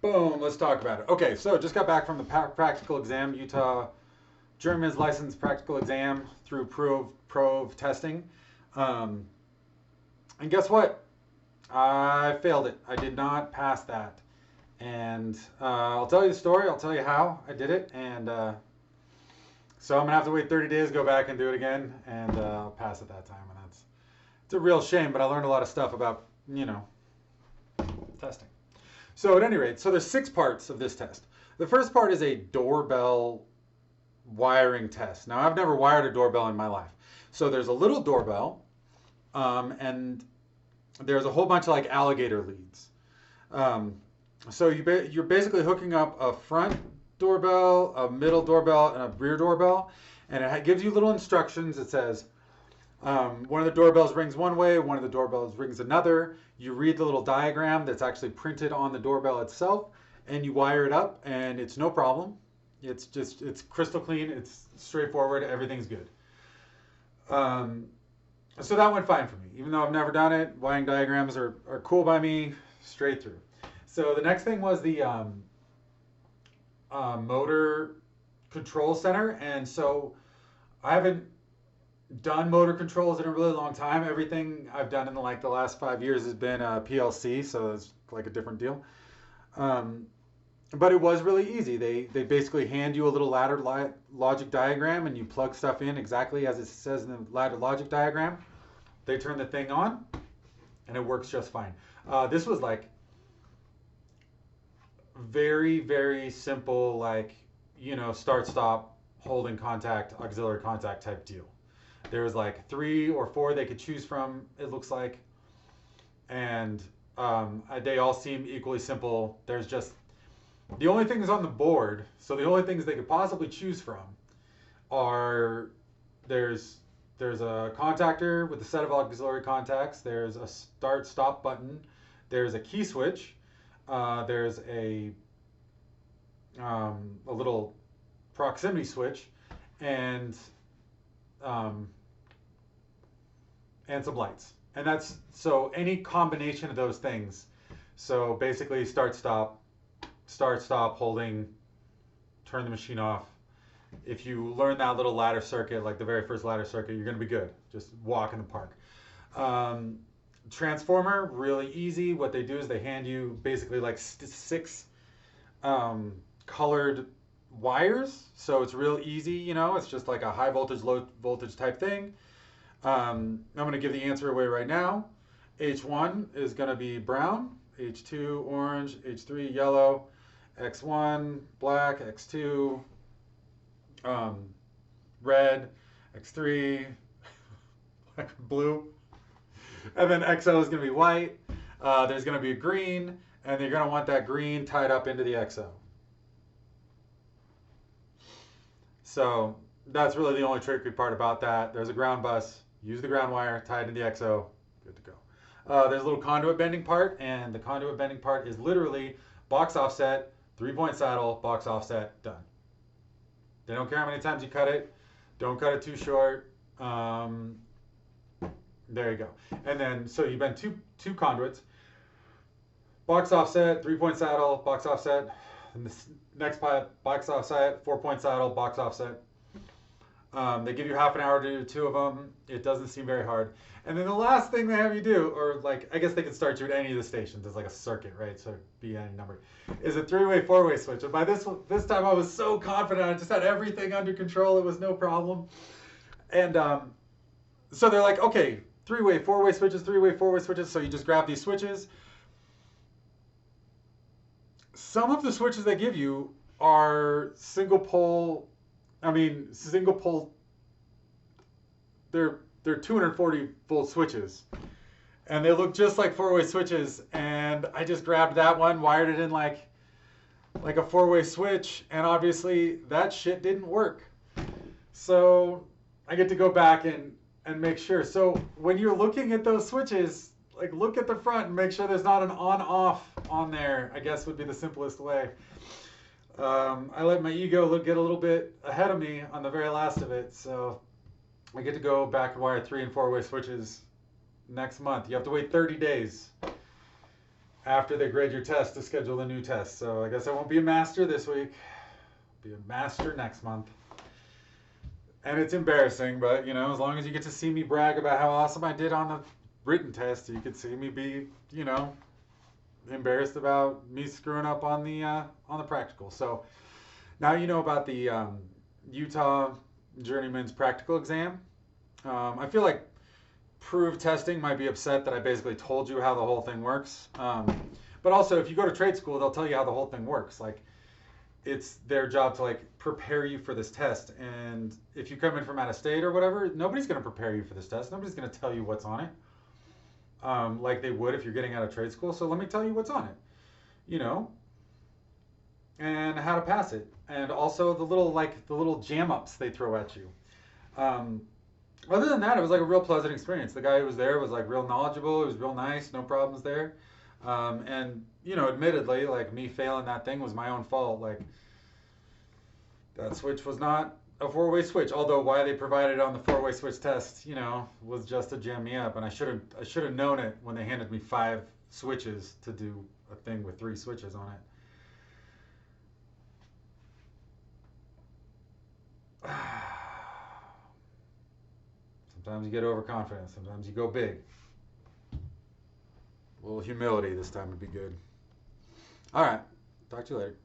Boom, let's talk about it. Okay, so just got back from the practical exam, Utah Journeyman's License practical exam through Prove testing. Um, and guess what? I failed it. I did not pass that. And I'll tell you the story. I'll tell you how I did it. And so I'm going to have to wait 30 days, go back and do it again. And I'll pass it that time. And it's a real shame, but I learned a lot of stuff about, testing. So at any rate, so there's 6 parts of this test. The first part is a doorbell wiring test. Now, I've never wired a doorbell in my life. So there's a little doorbell, and there's a whole bunch of like alligator leads. Um, so you're basically hooking up a front doorbell, a middle doorbell, and a rear doorbell, and it gives you little instructions. It says one of the doorbells rings one way, one of the doorbells rings another. You read the little diagram that's actually printed on the doorbell itself, and you wire it up, and it's no problem. It's crystal clean. It's straightforward. Everything's good. So that went fine for me. Even though I've never done it, wiring diagrams are cool by me, straight through. So the next thing was the motor control center. And so I haven't done motor controls in a really long time. Everything I've done in the last 5 years has been PLC, so it's like a different deal. But it was really easy. They basically hand you a little ladder logic diagram, and you plug stuff in exactly as it says in the ladder logic diagram. They turn the thing on, and it works just fine. This was like very, very simple, start, stop, holding contact, auxiliary contact type deal. There was like 3 or 4 they could choose from, it looks like. And they all seem equally simple. There's just the only things on the board, so the only things they could possibly choose from are there's a contactor with a set of auxiliary contacts, there's a start stop button, there's a key switch, there's a little proximity switch, and some lights. And that's so any combination of those things. So basically start stop, holding, turn the machine off. If you learn that little ladder circuit, like the very first ladder circuit, you're going to be good. Just walk in the park. Transformer, really easy. What they do is they hand you basically like 6 colored wires. So it's real easy, it's just like a high voltage, low voltage type thing. I'm going to give the answer away right now. H1 is going to be brown, H2 orange, H3 yellow, X1 black, X2 red, X3 blue, and then XO is going to be white. There's going to be a green, and you're going to want that green tied up into the XO. So that's really the only tricky part about that. There's a ground bus. Use the ground wire, tie it into the XO. Good to go. There's a little conduit bending part, and the conduit bending part is literally box offset, 3-point saddle, box offset, done. They don't care how many times you cut it. Don't cut it too short. There you go. And then, so you bend two conduits. Box offset, 3-point saddle, box offset. And the next box offset, 4-point saddle, box offset. They give you half an hour to do 2 of them. It doesn't seem very hard. And then the last thing they have you do, or I guess they can start you at any of the stations. It's like a circuit, right? So be any number. Is a 3-way, 4-way switch. And by this time I was so confident. I just had everything under control. It was no problem. And so they're like, okay, 3-way, 4-way switches, 3-way, 4-way switches. So you just grab these switches. Some of the switches they give you are single pole. They're 240 volt switches, and they look just like 4-way switches. And I just grabbed that one, wired it in like a 4-way switch, and obviously that shit didn't work. So I get to go back and make sure. So when you're looking at those switches, look at the front and make sure there's not an on-off on there, I guess would be the simplest way. I let my ego get a little bit ahead of me on the very last of it, so I get to go back and wire 3- and 4-way switches next month. You have to wait 30 days. after they grade your test to schedule the new test. So I guess I won't be a master this week. Be a master next month. And it's embarrassing, but as long as you get to see me brag about how awesome I did on the written test, you could see me be, embarrassed about me screwing up on the practical. So now you know about the Utah Journeyman's practical exam. I feel like Prove Testing might be upset that I basically told you how the whole thing works. But also, if you go to trade school, they'll tell you how the whole thing works. Like, it's their job to like prepare you for this test. And if you come in from out of state or whatever, nobody's going to prepare you for this test. Nobody's going to tell you what's on it, like they would if you're getting out of trade school. So let me tell you what's on it, you know, and how to pass it, and also the little jam ups they throw at you. Um, Other than that, it was like a real pleasant experience. The guy who was there was like real knowledgeable. He was real nice. No problems there. And admittedly, like me failing that thing was my own fault. Like that switch was not a four-way switch. Although why they provided it on the four-way switch test, was just to jam me up. And I should have known it when they handed me 5 switches to do a thing with 3 switches on it. Sometimes you get overconfident. Sometimes you go big. A little humility this time would be good. All right. Talk to you later.